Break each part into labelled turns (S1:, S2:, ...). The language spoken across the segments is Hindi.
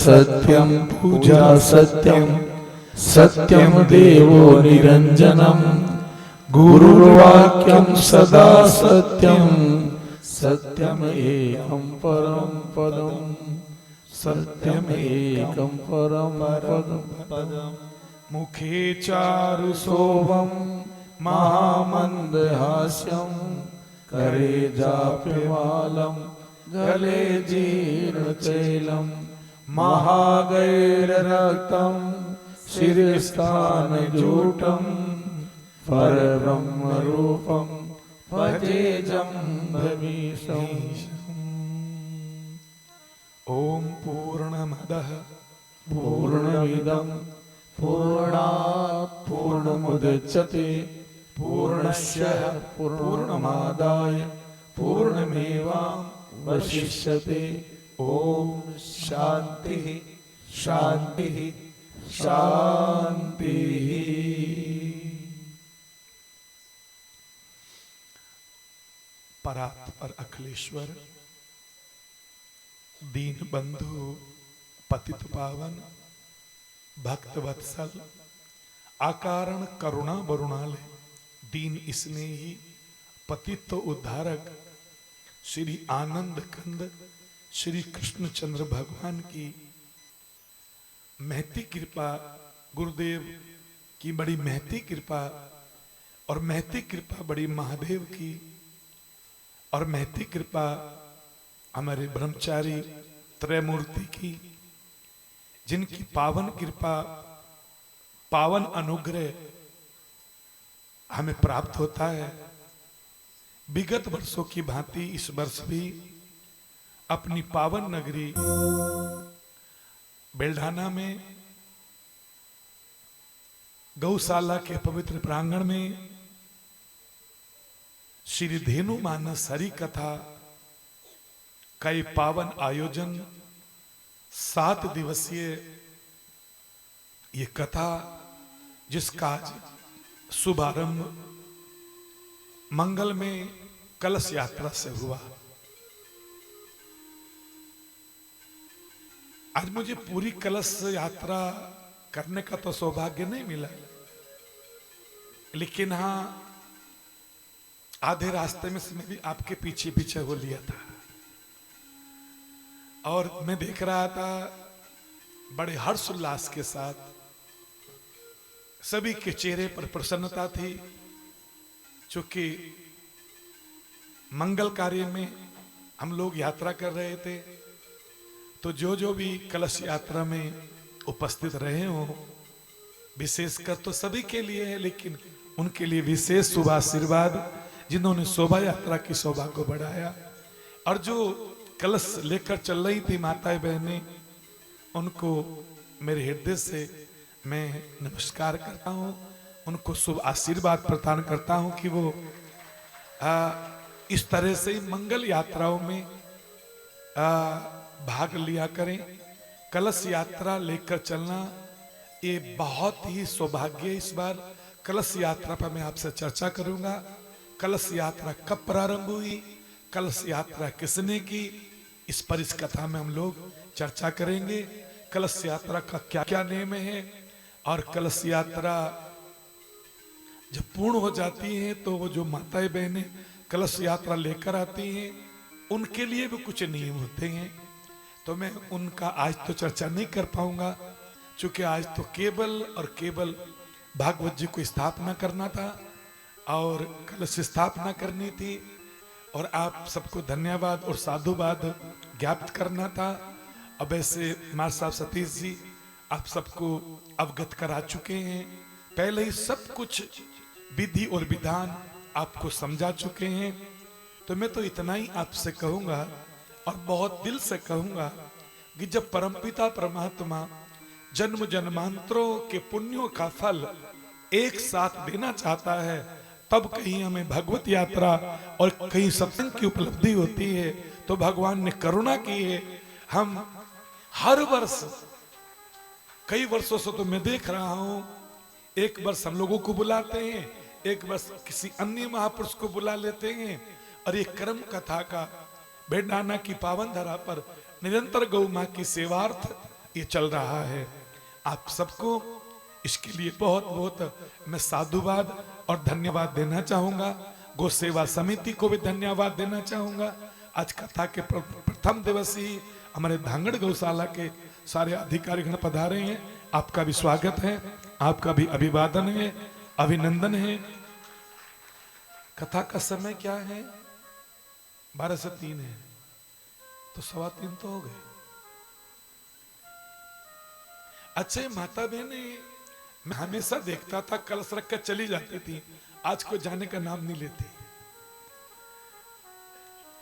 S1: सत्यं पूजा सत्यं सत्यं देवो निरञ्जनम् गुरुर्वाक्यं सदा सत्यं सत्यमेकं परं पदं सत्यमेकं परं पदं मुखे चारु सोमं महामन्दहास्यं करे जाप्यमालं गले जीर्णचैलं महागैररक्तं शिरस्थानजूटं परब्रह्मरूपं भजे जम्भमीशम्। ॐ पूर्णमदः पूर्णमिदं पूर्णात् पूर्णमुदच्यते पूर्णस्य पूर्णमादाय पूर्णमेवावशिष्यते। ओम शांति शांति शांति। परात्पर अखिलेश्वर दीन बंधु पतित पावन भक्त वत्सल आकारण करुणा वरुणालय दीन स्नेही पतित उद्धारक श्री आनंद कंद श्री कृष्णचंद्र भगवान की महती कृपा, गुरुदेव की बड़ी महती कृपा और महती कृपा बड़ी महादेव की और महती कृपा हमारे ब्रह्मचारी त्रयमूर्ति की, जिनकी पावन कृपा पावन अनुग्रह हमें प्राप्त होता है। विगत वर्षों की भांति इस वर्ष भी अपनी पावन नगरी बेल्ढाना में गौशाला के पवित्र प्रांगण में श्री धेनु मानस हरि कथा का ये पावन आयोजन 7 दिवसीय ये कथा, जिसका आज शुभारंभ मंगल में कलश यात्रा से हुआ। आज मुझे पूरी कलश यात्रा करने का तो सौभाग्य नहीं मिला, लेकिन हाँ आधे रास्ते में से मैं भी आपके पीछे पीछे हो लिया था और मैं देख रहा था बड़े हर्षोल्लास के साथ सभी के चेहरे पर प्रसन्नता थी, चूंकि मंगल कार्य में हम लोग यात्रा कर रहे थे। तो जो भी कलश यात्रा में उपस्थित रहे हो, विशेषकर तो सभी के लिए है, लेकिन उनके लिए विशेष शुभ आशीर्वाद जिन्होंने शोभा यात्रा की शोभा को बढ़ाया और जो कलश लेकर चल रही थी माताएं बहनें, उनको मेरे हृदय से मैं नमस्कार करता हूँ, उनको शुभ आशीर्वाद प्रदान करता हूँ कि वो इस तरह से मंगल यात्राओं में भाग लिया करें। कलश यात्रा लेकर चलना ये बहुत ही सौभाग्य। इस बार कलश यात्रा पर मैं आपसे चर्चा करूंगा। कलश यात्रा कब प्रारंभ हुई, कलश यात्रा किसने की, इस पर इस कथा में हम लोग चर्चा करेंगे। कलश यात्रा का क्या क्या नियम है और कलश यात्रा जब पूर्ण हो जाती है तो वो जो माताएं बहनें कलश यात्रा लेकर आती हैं उनके लिए भी कुछ नियम होते हैं। तो मैं उनका आज तो चर्चा नहीं कर पाऊंगा, क्योंकि आज तो केवल भागवत जी को स्थापना करना था और कलश स्थापना करनी थी और आप सबको धन्यवाद और साधुवाद ज्ञापित करना था। अब ऐसे मार साहब सतीश जी आप सबको अवगत करा चुके हैं, पहले ही सब कुछ विधि और विधान आपको समझा चुके हैं। तो मैं तो इतना ही आपसे कहूंगा और बहुत दिल से कहूंगा कि जब परमपिता परमात्मा जन्म जन्मांतरों के पुण्यों का फल एक साथ देना चाहता है, तब कहीं हमें भगवत यात्रा और कहीं सत्संग की उपलब्धि होती है। तो भगवान ने करुणा की है। हम हर वर्ष कई वर्षों से तो मैं देख रहा हूं, एक वर्ष हम लोगों को बुलाते हैं, एक वर्ष किसी अन्य महापुरुष को बुला लेते हैं और ये कर्म कथा का बेडाना की पावन धरा पर निरंतर गौ मां की सेवार्थ ये चल रहा है। आप सबको इसके लिए बहुत बहुत मैं साधुवाद और धन्यवाद देना चाहूंगा। गौ सेवा समिति को भी धन्यवाद देना चाहूंगा। आज कथा के प्रथम दिवस ही हमारे धांगड़ गौशाला के सारे अधिकारीगण पधारे हैं। आपका भी स्वागत है, आपका भी अभिवादन है, अभिनंदन है। कथा का समय क्या है? 12 से 3 है, तो 3:15 तो हो गए। अच्छे माता बहने, मैं हमेशा देखता था कलश रख कर चली जाती थी, आज को जाने का नाम नहीं लेती।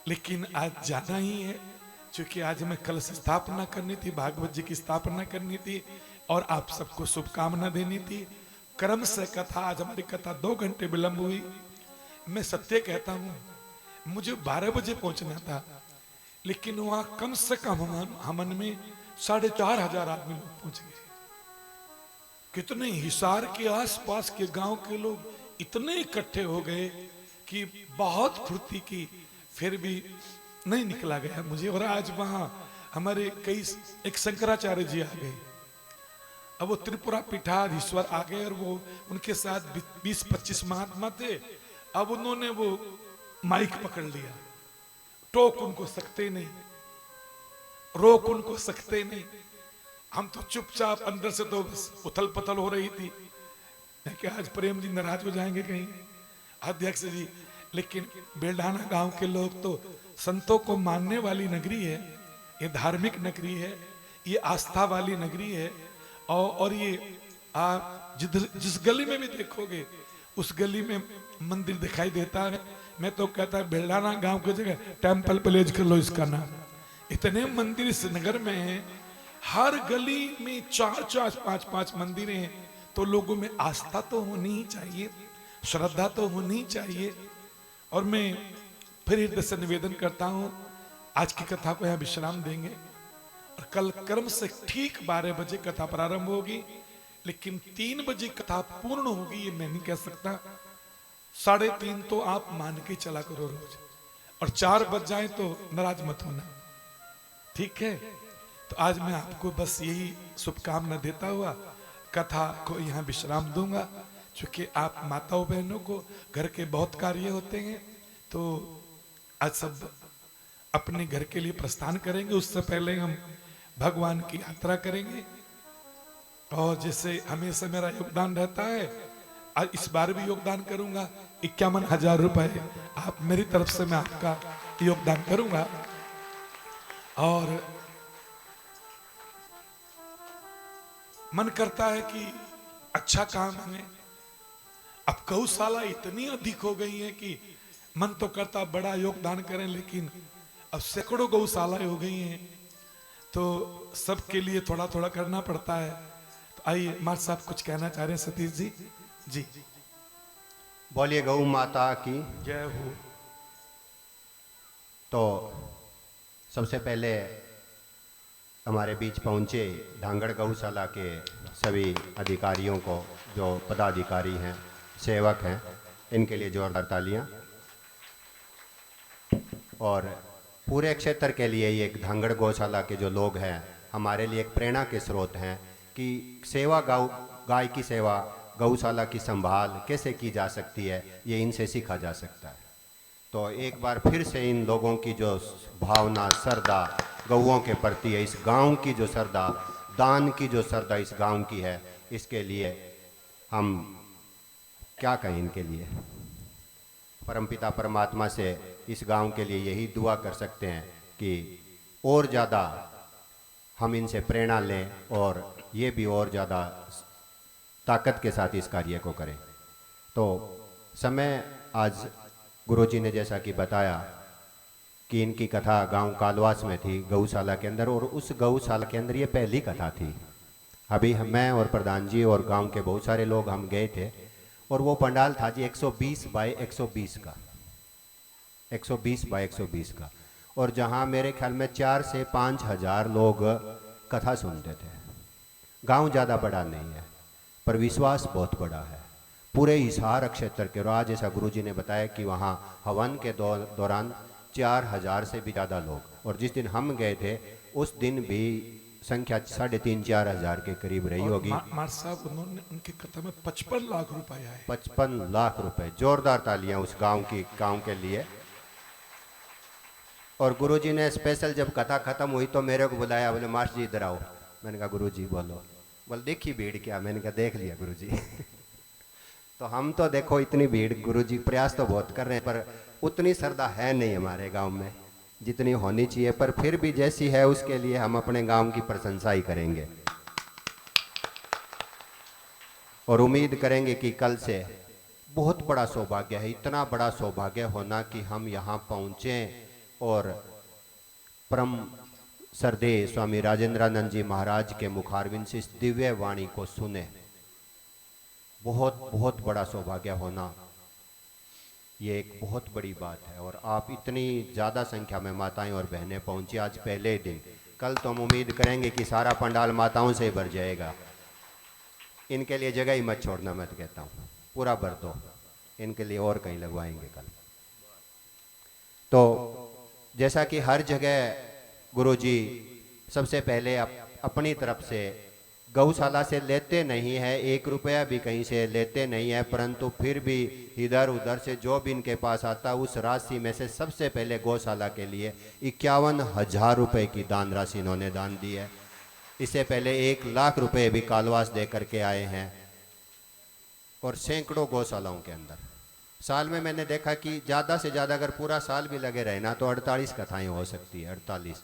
S1: लेकिन आज जाना ही है, क्योंकि आज हमें कलश स्थापना करनी थी, भागवत जी की स्थापना करनी थी और आप सबको शुभकामना देनी थी। क्रम से कथा, आज हमारी कथा 2 घंटे विलंब हुई। मैं सत्य कहता हूं, मुझे 12 बजे पहुंचना था, लेकिन वहां कम से कम हमन में 4,500 आदमी लोग पहुंच गए। कितने हिसार के आसपास के गांव के लोग इतने इकट्ठे हो गए कि बहुत फुर्ती की, फिर भी नहीं निकला गया मुझे। और आज वहां हमारे एक शंकराचार्य जी आ गए। अब वो त्रिपुरा पीठाधीश्वर आ गए और वो उनके साथ 20-25 महात्मा थे। अब उन्होंने वो माइक पकड़ लिया, टोक उनको सकते नहीं, रोक उनको सकते नहीं। हम तो चुपचाप, अंदर से तो बस उथल पथल हो रही थी कि आज प्रेम जी नाराज हो जाएंगे कहीं, अध्यक्ष जी। लेकिन बेलडाना गांव के लोग तो संतों को मानने वाली नगरी है, ये धार्मिक नगरी है, ये आस्था वाली नगरी है। और ये आप जिस गली में भी देखोगे उस गली में मंदिर दिखाई देता है। मैं तो कहता है बेलडाना गांव की जगह टेम्पल प्लेज कर लो इसका नाम। इतने मंदिर इस नगर में हैं, हर गली में 4-4, 5-5 मंदिर हैं। तो लोगों में आस्था तो होनी ही चाहिए, श्रद्धा तो होनी ही चाहिए। और मैं फिर हृदय से निवेदन करता हूं, आज की कथा को यहां विश्राम देंगे और कल क्रम से ठीक 12 बजे कथा प्रारंभ होगी। लेकिन 3 बजे कथा पूर्ण होगी ये मैं नहीं कह सकता। 3:30 तो आप मान के चला करो रोज, और 4 बज जाए तो नाराज मत होना, ठीक है? तो आज मैं आपको बस यही शुभकामना देता हुआ कथा को यहाँ विश्राम दूंगा, क्योंकि आप माताओं बहनों को घर के बहुत कार्य होते हैं। तो आज सब अपने घर के लिए प्रस्थान करेंगे, उससे पहले हम भगवान की यात्रा करेंगे। और जैसे हमेशा मेरा योगदान रहता है, आज इस बार भी योगदान करूंगा। 51,000 रुपए आप मेरी तरफ से मैं आपका योगदान करूंगा। और मन करता है कि अच्छा काम हमें, अब गौशाला इतनी अधिक हो गई है कि मन तो करता बड़ा योगदान करें, लेकिन अब सैकड़ों गौशालाएं हो गई हैं, तो सबके लिए थोड़ा थोड़ा करना पड़ता है। तो आइए, मार साहब कुछ कहना चाह रहे हैं। सतीश जी जी
S2: बोलिए गौ माता की
S1: जय हो।
S2: तो सबसे पहले हमारे बीच पहुंचे धांगड़ गौशाला के सभी अधिकारियों को, जो पदाधिकारी हैं, सेवक हैं, इनके लिए जोरदार तालियां। और पूरे क्षेत्र के लिए ये धांगड़ गौशाला के जो लोग हैं हमारे लिए एक प्रेरणा के स्रोत हैं कि सेवा गाय की सेवा, गौशाला की संभाल कैसे की जा सकती है, ये इनसे सीखा जा सकता है। तो एक बार फिर से इन लोगों की जो भावना, श्रद्धा गौओं के प्रति है, इस गांव की जो श्रद्धा, दान की जो श्रद्धा इस गांव की है, इसके लिए हम क्या कहें, इनके लिए परमपिता परमात्मा से इस गांव के लिए यही दुआ कर सकते हैं कि और ज़्यादा हम इनसे प्रेरणा लें और ये भी और ज़्यादा ताकत के साथ इस कार्य को करें। तो समय आज गुरुजी ने जैसा कि बताया कि इनकी कथा गांव कालवास में थी, गौशाला के अंदर, और उस गौशाला के अंदर ये पहली कथा थी। अभी मैं और प्रधान जी और गांव के बहुत सारे लोग हम गए थे, और वो पंडाल था जी 120 बाय 120 का, 120 बाय 120 का, और जहां मेरे ख्याल में 4 से 5 हज़ार लोग कथा सुनते थे। गांव ज़्यादा बड़ा नहीं है, पर विश्वास बहुत बड़ा है पूरे हिसार क्षेत्र के। और आज जैसा गुरुजी ने बताया कि वहाँ हवन के दौरान 4,000 से भी ज़्यादा लोग, और जिस दिन हम गए थे उस दिन भी संख्या 3,500-4,000 के करीब रही
S1: और
S2: होगी।
S1: मार साहब उन्होंने उनके कथा में 55 लाख रुपया है।
S2: 55 लाख रुपए, जोरदार तालियां उस गांव के लिए। और गुरुजी ने स्पेशल जब कथा खत्म हुई तो मेरे को बुलाया, बोले मास्टर जी इधर आओ। मैंने कहा गुरुजी बोलो। बोले देखी भीड़ क्या? मैंने कहा देख लिया गुरुजी। तो हम तो देखो इतनी भीड़, गुरुजी प्रयास तो बहुत कर रहे हैं पर उतनी श्रद्धा है नहीं हमारे गांव में जितनी होनी चाहिए, पर फिर भी जैसी है उसके लिए हम अपने गांव की प्रशंसा ही करेंगे और उम्मीद करेंगे कि कल से बहुत बड़ा सौभाग्य है, इतना बड़ा सौभाग्य होना कि हम यहाँ पहुँचें और परम श्रद्धेय स्वामी राजेंद्रानंद जी महाराज के मुखारविंद से इस दिव्य वाणी को सुने। बहुत बहुत बड़ा सौभाग्य होना, ये एक बहुत बड़ी बात है। और आप इतनी ज़्यादा संख्या में माताएं और बहनें पहुंची आज पहले ही दिन। कल तो हम उम्मीद करेंगे कि सारा पंडाल माताओं से भर जाएगा। इनके लिए जगह ही मत छोड़ना, मैं तो कहता हूँ पूरा भर दो, इनके लिए और कहीं लगवाएंगे कल। तो जैसा कि हर जगह गुरुजी सबसे पहले अपनी तरफ से गौशाला से लेते नहीं है, 1 रुपया भी कहीं से लेते नहीं है, परंतु फिर भी इधर उधर से जो भी इनके पास आता उस राशि में से सबसे पहले गौशाला के लिए 51,000 रुपये की दान राशि इन्होंने दान दी है। इससे पहले 1 लाख रुपए भी कालवास दे करके आए हैं। और सैकड़ों गौशालाओं के अंदर साल में मैंने देखा कि ज़्यादा से ज़्यादा अगर पूरा साल भी लगे रहे ना तो 48 कथाएँ हो सकती है। 48,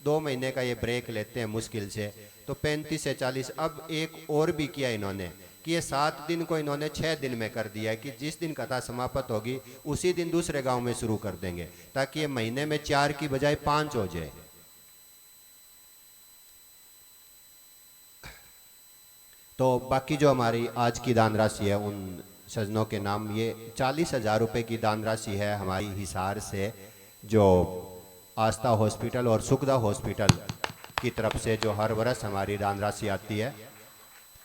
S2: 2 महीने का ये ब्रेक लेते हैं मुश्किल से, तो 35 से 40। अब एक और भी किया इन्होंने कि ये 7 दिन को इन्होंने 6 दिन में कर दिया है कि जिस दिन कथा समाप्त होगी उसी दिन दूसरे गांव में शुरू कर देंगे, ताकि ये महीने में 4 की बजाय 5 हो जाए। तो बाकी जो हमारी आज की दान राशि है उन सज्जनों के नाम, ये 40,000 रुपये की दान राशि है हमारी हिसार से, जो आस्था हॉस्पिटल और सुखदा हॉस्पिटल की तरफ से जो हर वर्ष हमारी दान राशि आती है।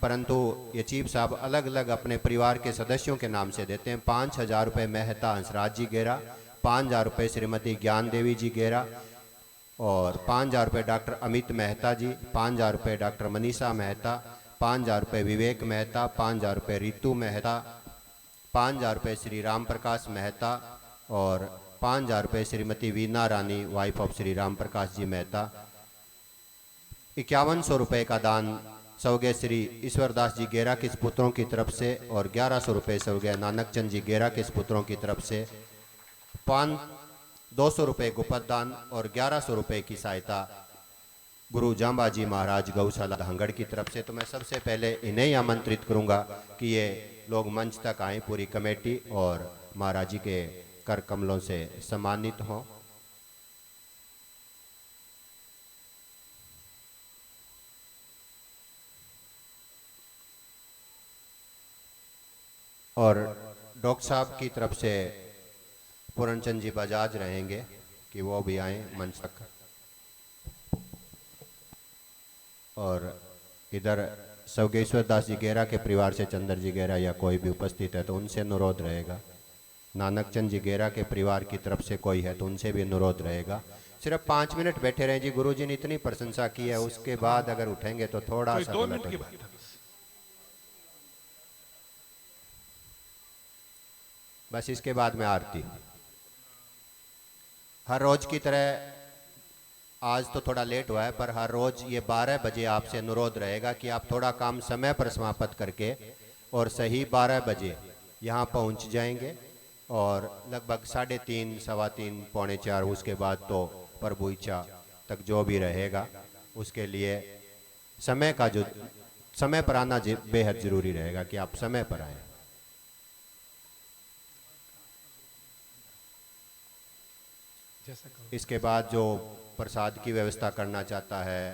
S2: परंतु ये चीफ साहब अलग अलग अपने परिवार के सदस्यों के नाम से देते हैं। 5,000 रुपये मेहता हंसराज जी गेरा, 5,000 रुपये श्रीमती ज्ञान देवी जी गेरा, और 5,000 रुपये डॉक्टर अमित मेहता जी, 5,000 रुपये डॉक्टर मनीषा मेहता, 5,000 रुपये विवेक मेहता, 5,000 रुपये रितु मेहता, 5,000 रुपये श्री राम प्रकाश मेहता और 5,000 रुपये श्रीमती वीना रानी वाइफ ऑफ श्री राम प्रकाश जी मेहता। 5100 रुपये का दान स्वर्गीय श्री ईश्वरदास जी गेरा के पुत्रों की तरफ से और 1100 रुपये स्वर्गीय नानक चंद जी गेरा के पुत्रों की तरफ से, 200 रुपये गुप्त दान और 1100 रुपये की सहायता गुरु जांबाजी महाराज गौशाला धांगड़ की तरफ से। तो मैं सबसे पहले इन्हें ही आमंत्रित करूंगा कि ये लोग मंच तक आएँ, पूरी कमेटी, और महाराज जी के कर कमलों से सम्मानित हों। और डॉक्टर साहब की तरफ से पूर्णचंद जी बजाज रहेंगे कि वो भी आए मंच तक। और इधर स्वर्गीय दास जी गेरा के परिवार से चंद्र जी गेरा या कोई भी उपस्थित है तो उनसे अनुरोध रहेगा। नानक चंद जी गेरा के परिवार की तरफ से कोई है तो उनसे भी अनुरोध रहेगा। सिर्फ 5 मिनट बैठे रहें जी, गुरुजी ने इतनी प्रशंसा की है, उसके बाद अगर उठेंगे तो थोड़ा सा
S1: 2 मिनट की बात है
S2: बस। इसके बाद में आरती। हर रोज की तरह आज तो थोड़ा लेट हुआ है, पर हर रोज ये 12 बजे आपसे अनुरोध रहेगा कि आप थोड़ा काम समय पर समाप्त करके और सही 12 बजे यहाँ पहुँच जाएंगे। और लगभग 3:30, 3:15, 3:45, उसके बाद तो प्रभु इच्छा तक जो भी रहेगा उसके लिए समय का जो समय पर आना बेहद ज़रूरी रहेगा कि आप समय पर आएँ। इसके बाद जो प्रसाद की व्यवस्था करना चाहता है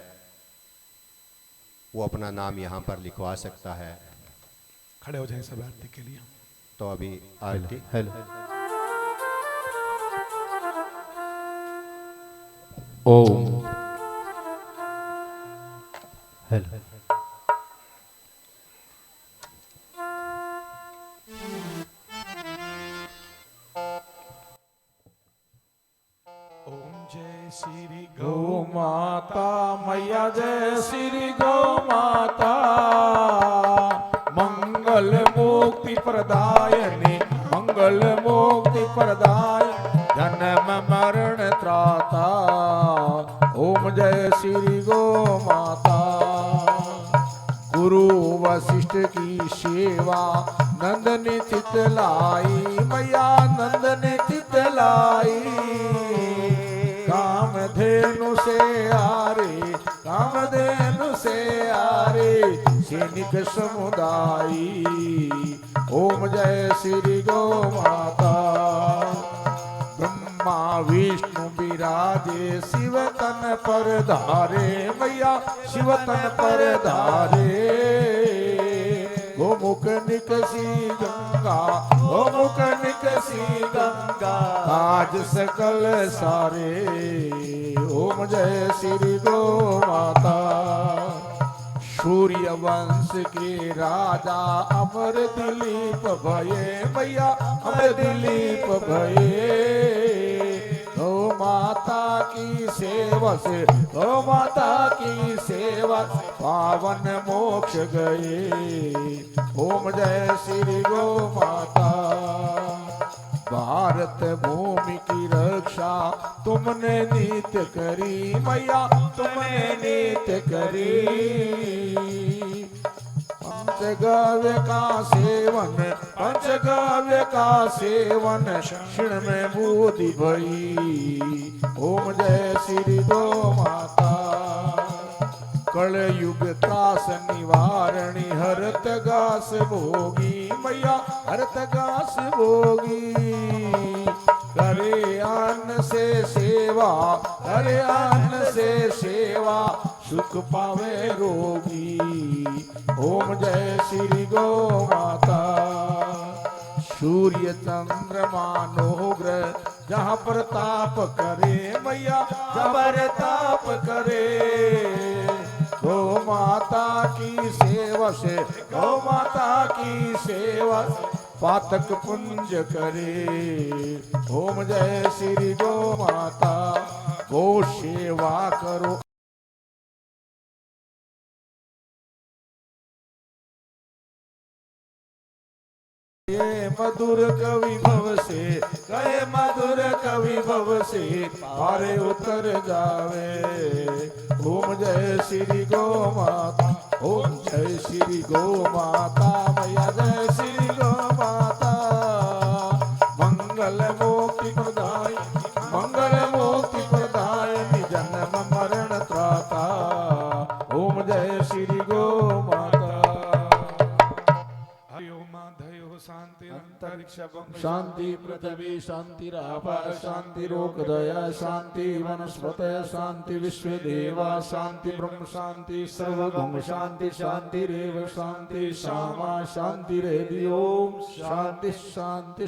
S2: वो अपना नाम यहाँ पर लिखवा सकता है।
S1: खड़े हो जाएं सब आरती के लिए।
S2: तो अभी आरती।
S3: हेलो। ओम। हेलो।
S1: ओम जय श्री
S3: गौ माता मैया जय
S4: प्रदायिनी मंगल मुक्ति प्रदाय जन्म मरण त्राता ओम जय श्री गो माता। गुरु वशिष्ठ की सेवा नंद ने चित लाई मैया नंद ने चित लाई। कामधेनु से आरे कामधेनु से आरे सैनिक समुदायी ओम जय श्री गो माता। ब्रह्मा विष्णु विराजे शिव तन पर धारे मैया शिव तन पर धारे। गोमुख निकसी गंगा गोमुख निकसी गंगा आज सकल सारे ओम जय श्री गो माता। सूर्य वंश के राजा अमर दिलीप भये मैया अमर दिलीप भये। गौ माता की सेवा से गौ माता की सेवा पावन मोक्ष गए ओम जय श्री गो माता। भारत भूमि की रक्षा तुमने नित्य करी मैया तुमने नित्य करी। पंचगव्य का सेवन पंचगव्य का सेवन क्षण में बूढ़ी भई ओम जय श्री गो माता। कल युग त्रास निवारणी हरत गास भोगी मैया हरत गास भोगी। करे अन्न से सेवा करे अन्न से सेवा सुख पावे रोगी ओम जय श्री गो माता। सूर्य चंद्रमा नोग्रह जहाँ प्रताप करे मैया जहाँ प्रताप करे। गौ माता की सेवा से गौ माता की सेवा पातक पुंज करे ओम जय श्री गो माता। गो सेवा करो ये मधुर कवि भव से गए मधुर कवि भव से पारे उतर जावे ओम जय श्री गो माता। ओम जय श्री गो माता मैया जय श्री गो माता। मंगल मुक्ति प्रदाय मंगल मुक्ति प्रदायिनी जन्म मरण त्राता ओम जय श्री गो माता।
S1: शांति
S4: अंतरिक्ष शांति पृथ्वी शांति रापार शांति रोगदया शांति वनस्पत शांति विश्व देवा शांति ब्रह्म शांति सर्वभौम शांति शांति रेव शांति श्यामा शांति रेवि ओम शांति शांति।